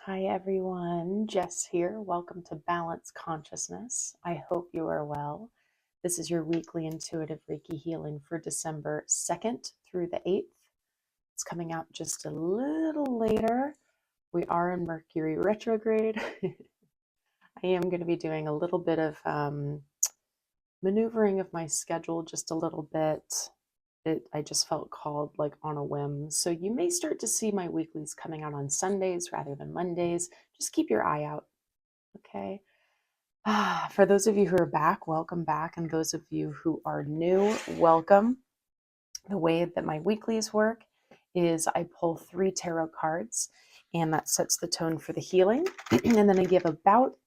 Hi everyone, Jess here. Welcome to Balance Consciousness. I hope you are well. This is your weekly intuitive Reiki healing for December 2nd through the 8th. It's coming out just a little later. We are in Mercury retrograde. I am going to be doing a little bit of maneuvering of my schedule just a little bit. I just felt called like on a whim. So you may start to see my weeklies coming out on Sundays rather than Mondays. Just keep your eye out, okay? For those of you who are back, welcome back. And those of you who are new, welcome. The way that my weeklies work is I pull 3 tarot cards, and that sets the tone for the healing. And then I give about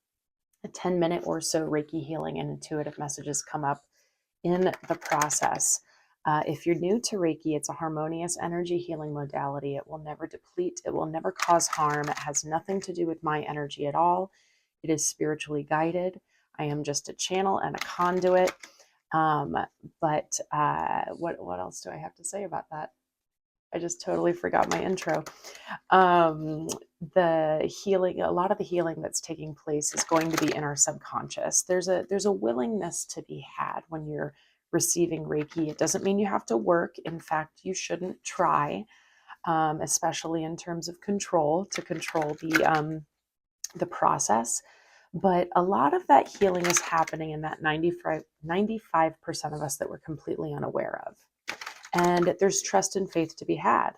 a 10-minute or so Reiki healing, and intuitive messages come up in the process. If you're new to Reiki, it's a harmonious energy healing modality. It will never deplete. It will never cause harm. It has nothing to do with my energy at all. It is spiritually guided. I am just a channel and a conduit. But what else do I have to say about that? I just totally forgot my intro. The healing, a lot of the healing that's taking place is going to be in our subconscious. There's a willingness to be had when you're receiving Reiki. It doesn't mean you have to work. In fact, you shouldn't try, especially in terms of control, to control the process. But a lot of that healing is happening in that 95% of us that we're completely unaware of. And there's trust and faith to be had.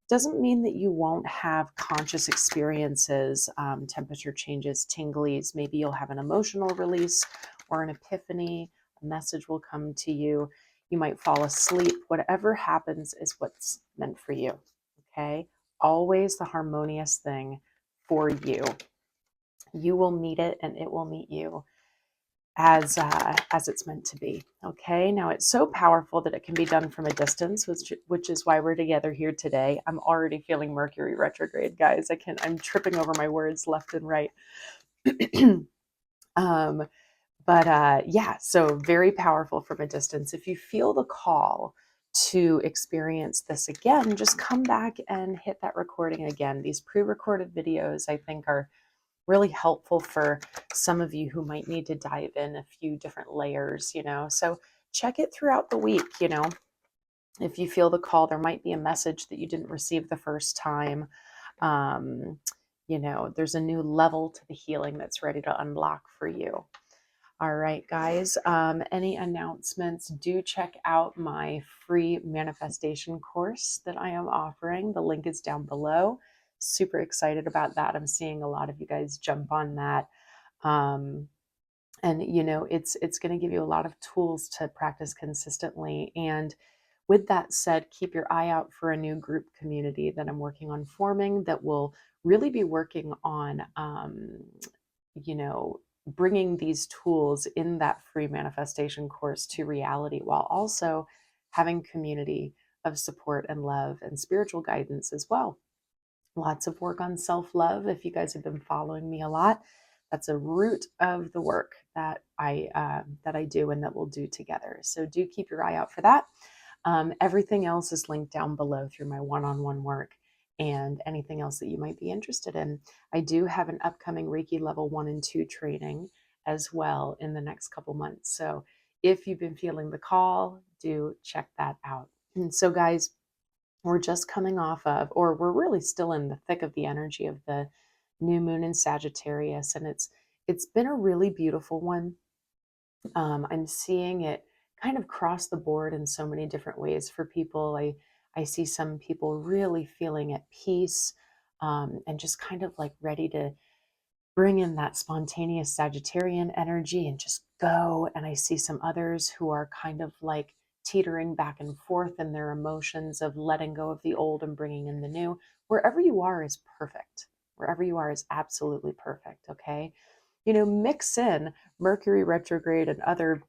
Doesn't mean that you won't have conscious experiences, temperature changes, tinglies. Maybe you'll have an emotional release or an epiphany. A message will come to you. You might fall asleep. Whatever happens is what's meant for you. Okay? Always the harmonious thing for you. You will meet it and it will meet you as it's meant to be. Okay, now it's so powerful that it can be done from a distance, which is why we're together here today. I'm already feeling Mercury retrograde, guys. I'm tripping over my words left and right. Yeah, so very powerful from a distance. If you feel the call to experience this again, just come back and hit that recording again. These pre-recorded videos, I think, are really helpful for some of you who might need to dive in a few different layers, So check it throughout the week, If you feel the call, there might be a message that you didn't receive the first time. There's a new level to the healing that's ready to unlock for you. All right, guys. Any announcements? Do check out my free manifestation course that I am offering. The link is down below. Super excited about that. I'm seeing a lot of you guys jump on that. And it's going to give you a lot of tools to practice consistently. And with that said, keep your eye out for a new group community that I'm working on forming that will really be working on, bringing these tools in that free manifestation course to reality, while also having community of support and love and spiritual guidance as well. Lots of work on self-love. If you guys have been following me a lot, that's a root of the work that I do and that we'll do together. So do keep your eye out for that. Everything else is linked down below through my one-on-one work and anything else that you might be interested in. I do have an upcoming Reiki level 1 and 2 training as well in the next couple months. So if you've been feeling the call, do check that out. And so guys, we're just coming off of, or we're really still in the thick of the energy of the new moon in Sagittarius. And it's been a really beautiful one. I'm seeing it kind of cross the board in so many different ways for people. I see some people really feeling at peace, and just kind of like ready to bring in that spontaneous Sagittarian energy and just go. And I see some others who are kind of like teetering back and forth in their emotions of letting go of the old and bringing in the new. Wherever you are is perfect. Wherever you are is absolutely perfect. Okay. Mix in Mercury retrograde and other,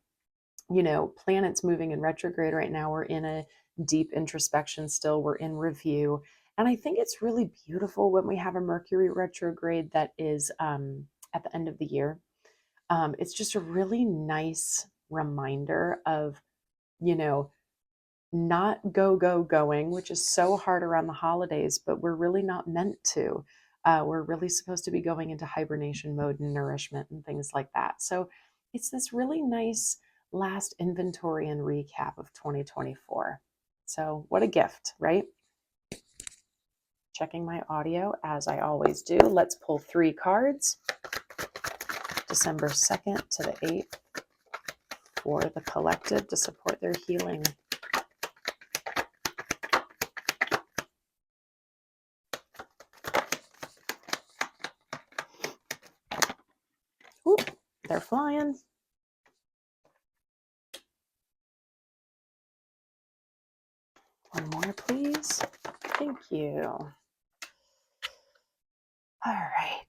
planets moving in retrograde right now. We're in a deep introspection still. We're in review. And I think it's really beautiful when we have a Mercury retrograde that is at the end of the year. It's just a really nice reminder of, not going, which is so hard around the holidays, but we're really not meant to. We're really supposed to be going into hibernation mode and nourishment and things like that. So it's this really nice last inventory and recap of 2024. So what a gift, right? Checking my audio as I always do. Let's pull 3 cards. December 2nd to the 8th for the collective to support their healing. Ooh, they're flying. One more, please. Thank you. All right.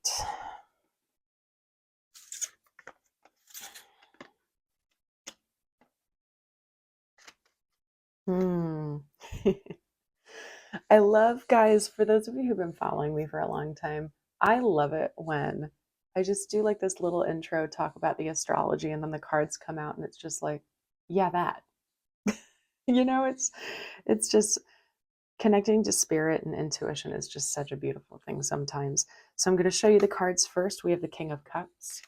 I love, guys, for those of you who've been following me for a long time, I love it when I just do like this little intro, talk about the astrology, and then the cards come out and it's just like, yeah, that. It's just connecting to spirit and intuition is just such a beautiful thing sometimes. So I'm going to show you the cards first. We have the King of Cups.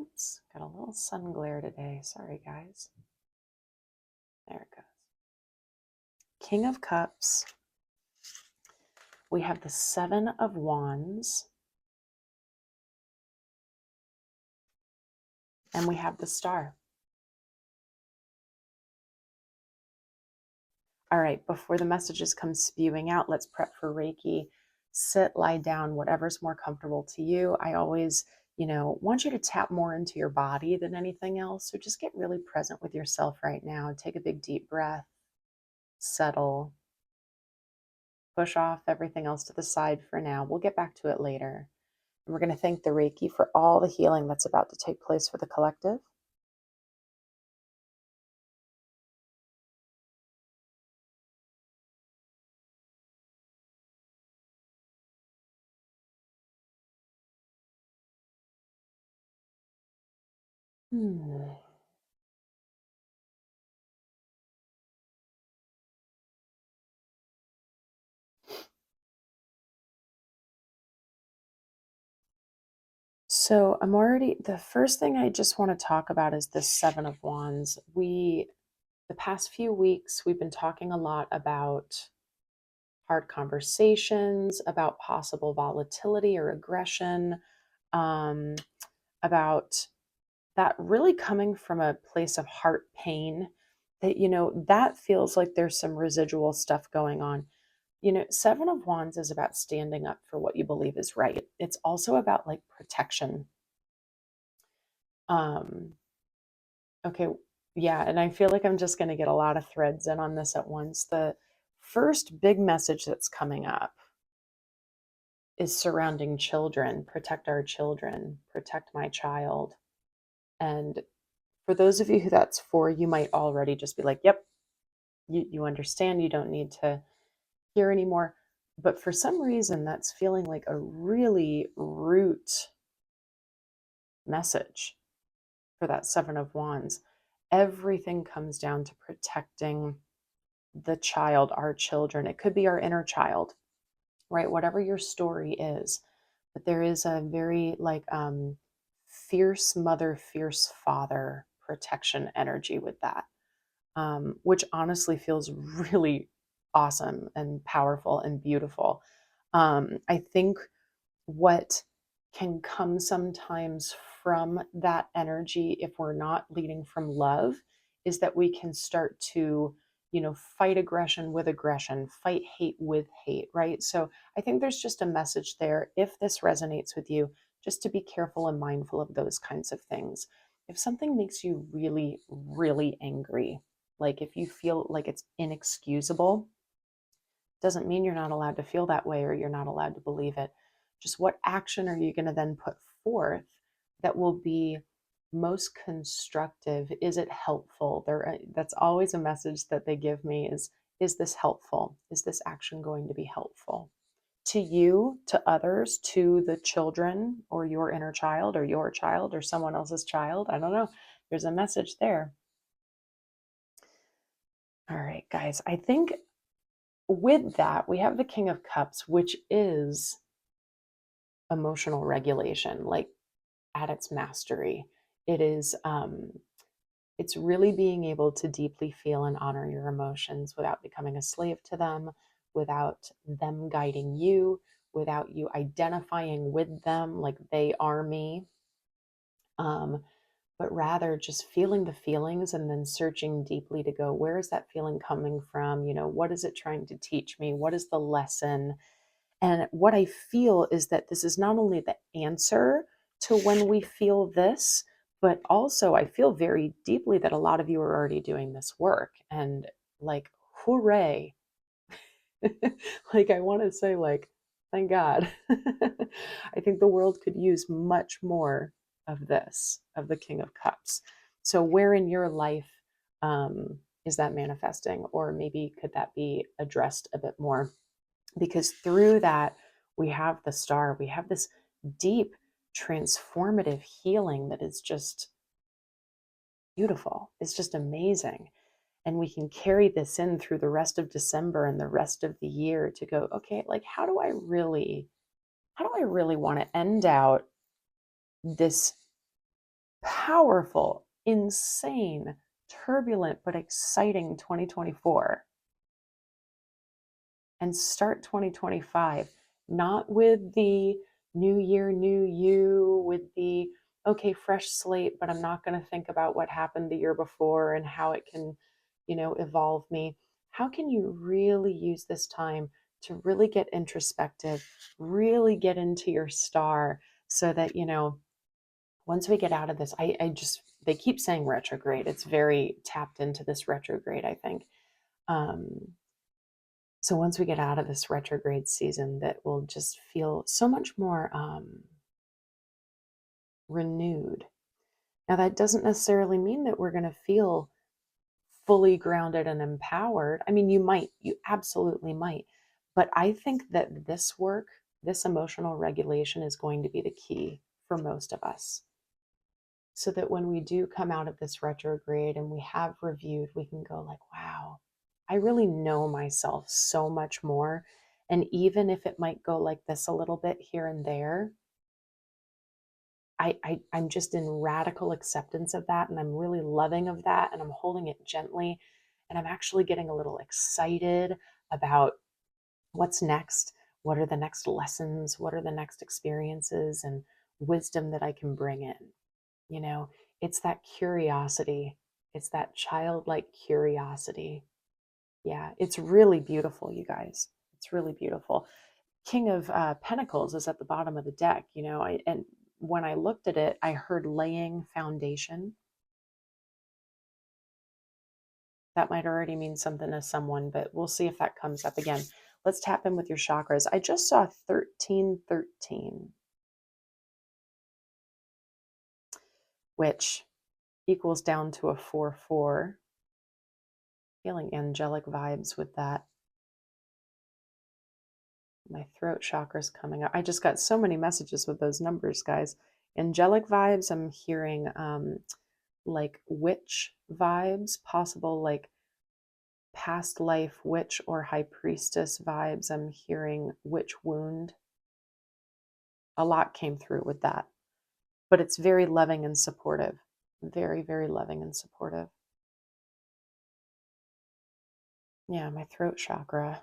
Oops, got a little sun glare today. Sorry, guys. There it goes. King of Cups. We have the 7 of Wands. And we have the Star. All right, before the messages come spewing out, let's prep for Reiki. Sit, lie down, whatever's more comfortable to you. I always, want you to tap more into your body than anything else. So just get really present with yourself right now. Take a big deep breath, settle, push off everything else to the side for now. We'll get back to it later. And we're going to thank the Reiki for all the healing that's about to take place for the collective. So the first thing I just want to talk about is this 7 of Wands. The past few weeks, we've been talking a lot about hard conversations, about possible volatility or aggression, um, about that really coming from a place of heart pain that, that feels like there's some residual stuff going on. 7 of Wands is about standing up for what you believe is right. It's also about like protection. Okay, yeah, and I feel like I'm just going to get a lot of threads in on this at once. The first big message that's coming up is surrounding children. Protect our children, protect my child. And for those of you who that's for, you might already just be like, yep, you understand, you don't need to hear anymore. But for some reason, that's feeling like a really root message for that 7 of Wands. Everything comes down to protecting the child, our children. It could be our inner child, right? Whatever your story is. But there is a very fierce mother, fierce father protection energy with that, which honestly feels really awesome and powerful and beautiful. I think what can come sometimes from that energy, if we're not leading from love, is that we can start to, fight aggression with aggression, fight hate with hate, right? So I think there's just a message there, if this resonates with you, just to be careful and mindful of those kinds of things. If something makes you really, really angry, like if you feel like it's inexcusable, doesn't mean you're not allowed to feel that way or you're not allowed to believe it. Just what action are you going to then put forth that will be most constructive? Is it helpful? That's always a message that they give me is this helpful? Is this action going to be helpful to you, to others, to the children or your inner child or someone else's child? I don't know. There's a message there. All right, guys, I think with that, we have the King of Cups, which is emotional regulation, like at its mastery. It is it's really being able to deeply feel and honor your emotions without becoming a slave to them, without them guiding you, without you identifying with them like they are me. Um, but rather just feeling the feelings and then searching deeply to go, where is that feeling coming from? What is it trying to teach me? What is the lesson? And what I feel is that this is not only the answer to when we feel this, but also I feel very deeply that a lot of you are already doing this work. And like, hooray. Like, I want to say, like, thank God. I think the world could use much more of this, of the King of Cups. So, where in your life is that manifesting? Or maybe could that be addressed a bit more? Because through that, we have the star, we have this deep, transformative healing that is just beautiful. It's just amazing. And we can carry this in through the rest of December and the rest of the year to go, okay, like how do I really want to end out this powerful, insane, turbulent, but exciting 2024 and start 2025, not with the new year, new you, with the, okay, fresh slate, but I'm not going to think about what happened the year before and how it can, evolve me. How can you really use this time to really get introspective, really get into your star so that, once we get out of this, I just, they keep saying retrograde. It's very tapped into this retrograde, I think. So once we get out of this retrograde season, that will just feel so much more renewed. Now, that doesn't necessarily mean that we're going to feel fully grounded and empowered. I mean, you absolutely might. But I think that this work, this emotional regulation is going to be the key for most of us. So that when we do come out of this retrograde and we have reviewed, we can go like, wow, I really know myself so much more. And even if it might go like this a little bit here and there, I'm just in radical acceptance of that. And I'm really loving of that. And I'm holding it gently. And I'm actually getting a little excited about what's next. What are the next lessons? What are the next experiences and wisdom that I can bring in? You know, it's that curiosity. It's that childlike curiosity. Yeah, it's really beautiful, you guys. It's really beautiful. King of Pentacles is at the bottom of the deck, and when I looked at it, I heard laying foundation. That might already mean something to someone, but we'll see if that comes up again. Let's tap in with your chakras. I just saw 1313, which equals down to a 4-4. Feeling angelic vibes with that. My throat chakra's coming up. I just got so many messages with those numbers, guys. Angelic vibes, I'm hearing like witch vibes, possible like past life witch or high priestess vibes. I'm hearing witch wound. A lot came through with that, but it's very loving and supportive. Very, very loving and supportive. Yeah, my throat chakra.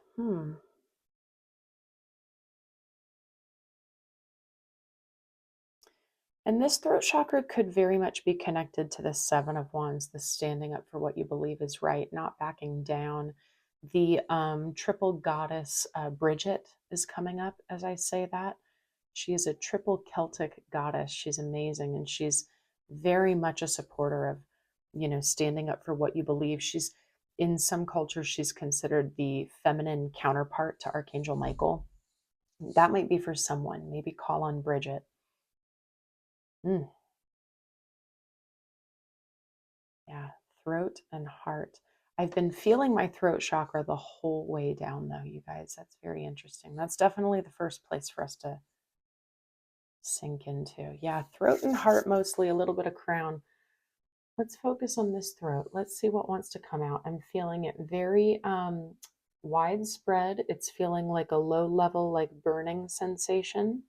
And this throat chakra could very much be connected to the Seven of Wands, the standing up for what you believe is right, not backing down. The triple goddess Bridget is coming up as I say that. She is a triple Celtic goddess. She's amazing, and she's very much a supporter of, standing up for what you believe. She's, in some cultures, she's considered the feminine counterpart to Archangel Michael. That might be for someone. Maybe call on Bridget. Mm. Yeah, throat and heart. I've been feeling my throat chakra the whole way down, though, you guys. That's very interesting. That's definitely the first place for us to sink into. Yeah, throat and heart mostly, a little bit of crown. Let's focus on this throat. Let's see what wants to come out. I'm feeling it very widespread. It's feeling like a low level, like burning sensation.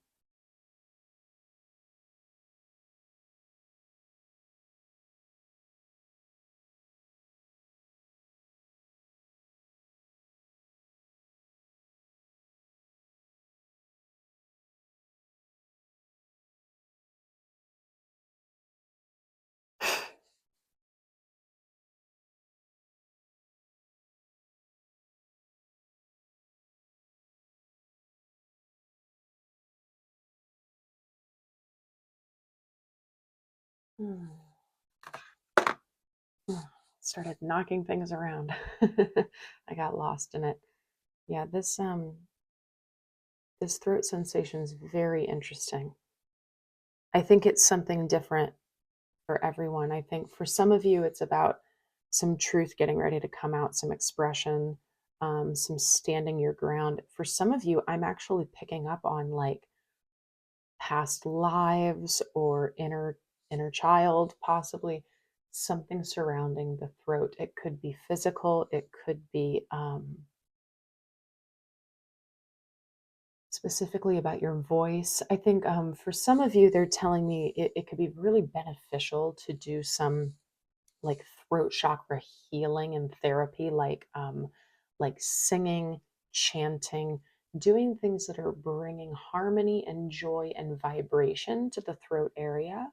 Hmm. Started knocking things around. I got lost in it. Yeah, this throat sensation is very interesting. I think it's something different for everyone. I think for some of you, it's about some truth getting ready to come out, some expression, some standing your ground. For some of you, I'm actually picking up on like past lives or inner child, possibly something surrounding the throat. It could be physical. It could be specifically about your voice. I think for some of you, they're telling me it could be really beneficial to do some like throat chakra healing and therapy, like singing, chanting, doing things that are bringing harmony and joy and vibration to the throat area.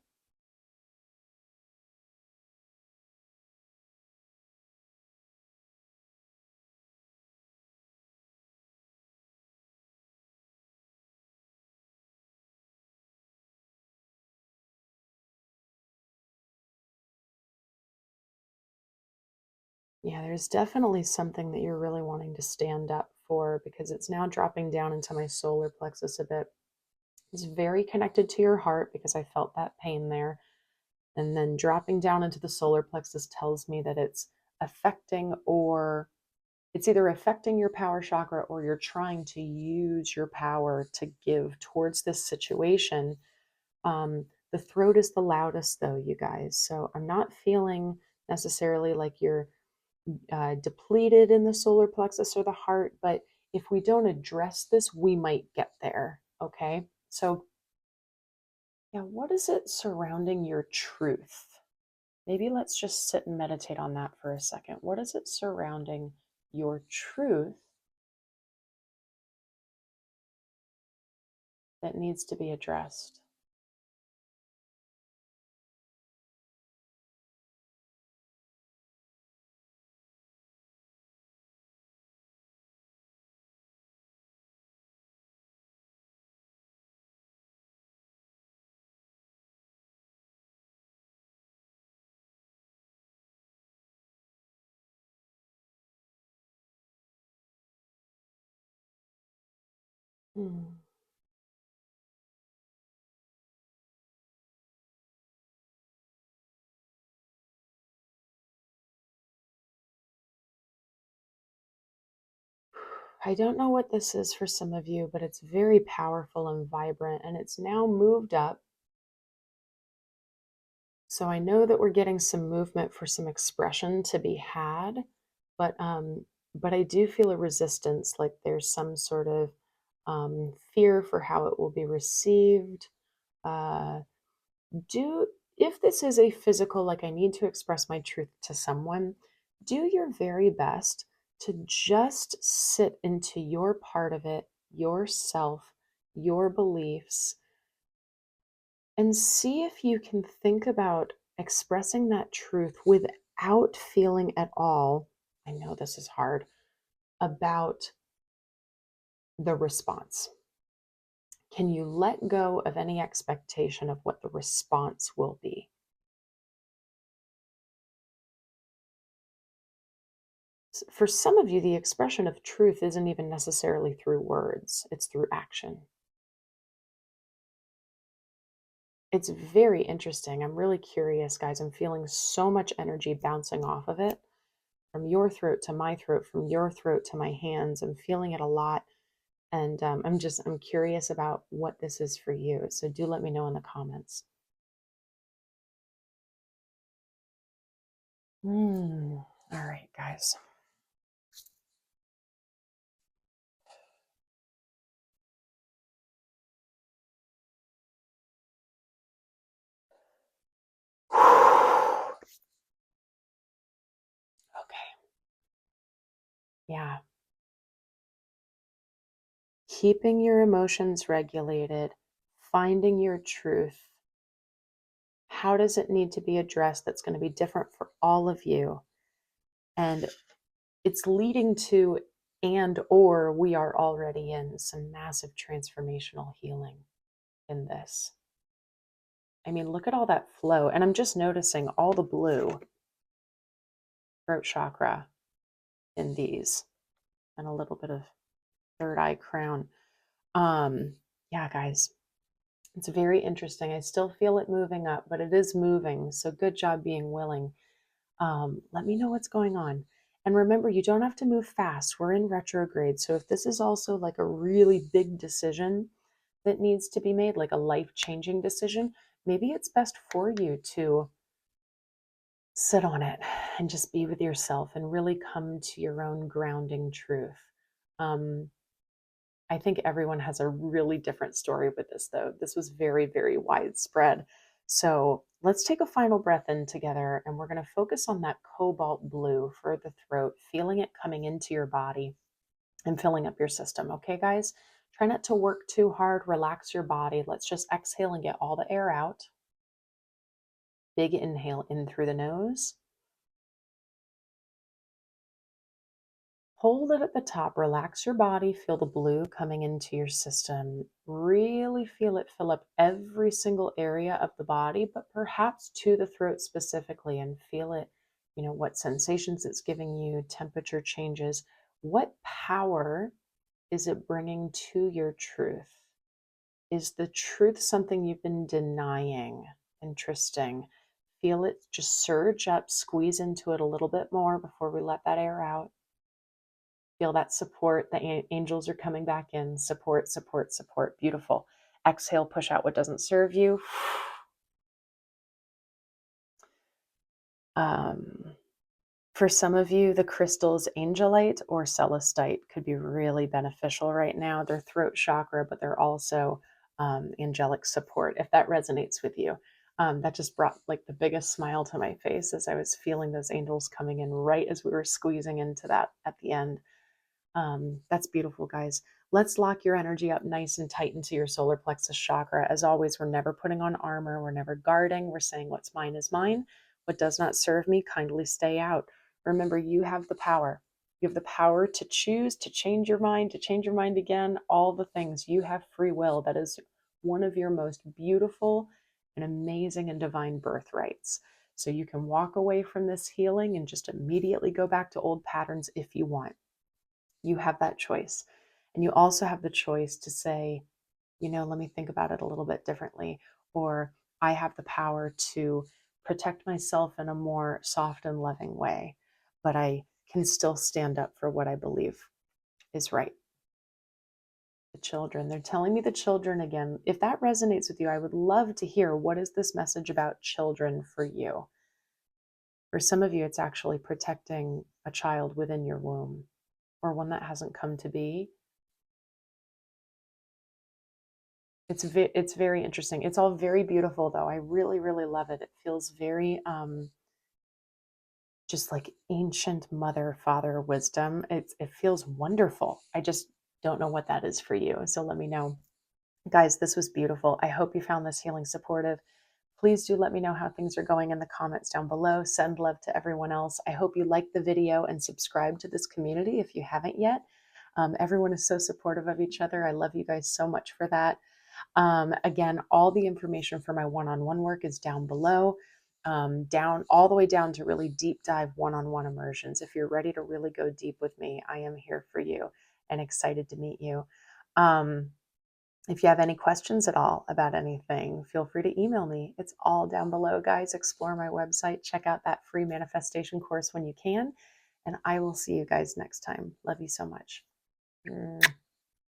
Yeah, there's definitely something that you're really wanting to stand up for because it's now dropping down into my solar plexus a bit. It's very connected to your heart because I felt that pain there. And then dropping down into the solar plexus tells me that affecting or it's either affecting your power chakra or you're trying to use your power to give towards this situation. The throat is the loudest, though, you guys. So I'm not feeling necessarily like you're depleted in the solar plexus or the heart, but if we don't address this, we might get there. Okay. So, yeah, what is it surrounding your truth? Maybe let's just sit and meditate on that for a second. What is it surrounding your truth that needs to be addressed? Hmm. I don't know what this is for some of you, but it's very powerful and vibrant, and it's now moved up. So I know that we're getting some movement for some expression to be had, but but I do feel a resistance, like there's some sort of fear for how it will be received. Uh, do if this is a physical, like I need to express my truth to someone, do your very best to just sit into your part of it, yourself, your beliefs, and see if you can think about expressing that truth without feeling at all, I know this is hard, about the response. Can you let go of any expectation of what the response will be? For some of you, the expression of truth isn't even necessarily through words, it's through action. It's very interesting. I'm really curious, guys. I'm feeling so much energy bouncing off of it from your throat to my throat, from your throat to my hands. I'm feeling it a lot. And I'm curious about what this is for you. So do let me know in the comments. All right, guys. Okay. Yeah. Keeping your emotions regulated, finding your truth. How does it need to be addressed that's going to be different for all of you? And it's leading to and or we are already in some massive transformational healing in this. I mean, look at all that flow. And I'm just noticing all the blue throat chakra in these and a little bit of third eye crown. Yeah, guys, it's very interesting. I still feel it moving up, but it is moving. So good job being willing. Let me know what's going on. And remember, you don't have to move fast. We're in retrograde. So if this is also like a really big decision that needs to be made, like a life-changing decision, maybe it's best for you to sit on it and just be with yourself and really come to your own grounding truth. Um, I think everyone has a really different story with this, though. This was very, very widespread. So let's take a final breath in together, and we're going to focus on that cobalt blue for the throat, feeling it coming into your body and filling up your system. Okay, guys? Try not to work too hard. Relax your body. Let's just exhale and get all the air out. Big inhale in through the nose. Hold it at the top, relax your body, feel the blue coming into your system. Really feel it fill up every single area of the body, but perhaps to the throat specifically, and feel it, what sensations it's giving you, temperature changes. What power is it bringing to your truth? Is the truth something you've been denying? Interesting. Feel it just surge up, squeeze into it a little bit more before we let that air out. Feel that support. The angels are coming back in. Support, support, support. Beautiful. Exhale, push out what doesn't serve you. For some of you, the crystals angelite or celestite could be really beneficial right now. They're throat chakra, but they're also angelic support, if that resonates with you. That just brought like the biggest smile to my face as I was feeling those angels coming in right as we were squeezing into that at the end. That's beautiful, guys. Let's lock your energy up nice and tight into your solar plexus chakra. As always, we're never putting on armor. We're never guarding. We're saying what's mine is mine. What does not serve me, kindly stay out. Remember, you have the power. You have the power to choose, to change your mind, to change your mind again, all the things. You have free will. That is one of your most beautiful and amazing and divine birthrights. So you can walk away from this healing and just immediately go back to old patterns if you want. You have that choice. And you also have the choice to say, let me think about it a little bit differently. Or I have the power to protect myself in a more soft and loving way, but I can still stand up for what I believe is right. The children, they're telling me the children again. If that resonates with you, I would love to hear, what is this message about children for you? For some of you, it's actually protecting a child within your womb or one that hasn't come to be. It's very interesting. It's all very beautiful, though. I really, really love it. It feels very just like ancient mother, father wisdom. It feels wonderful. I just don't know what that is for you. So let me know. Guys, this was beautiful. I hope you found this healing supportive. Please do let me know how things are going in the comments down below. Send love to everyone else. I hope you liked the video and subscribe to this community if you haven't yet. Everyone is so supportive of each other. I love you guys so much for that. Again, all the information for my one-on-one work is down below, down all the way down to really deep dive one-on-one immersions. If you're ready to really go deep with me, I am here for you and excited to meet you. If you have any questions at all about anything, feel free to email me. It's all down below, guys. Explore my website. Check out that free manifestation course when you can. And I will see you guys next time. Love you so much.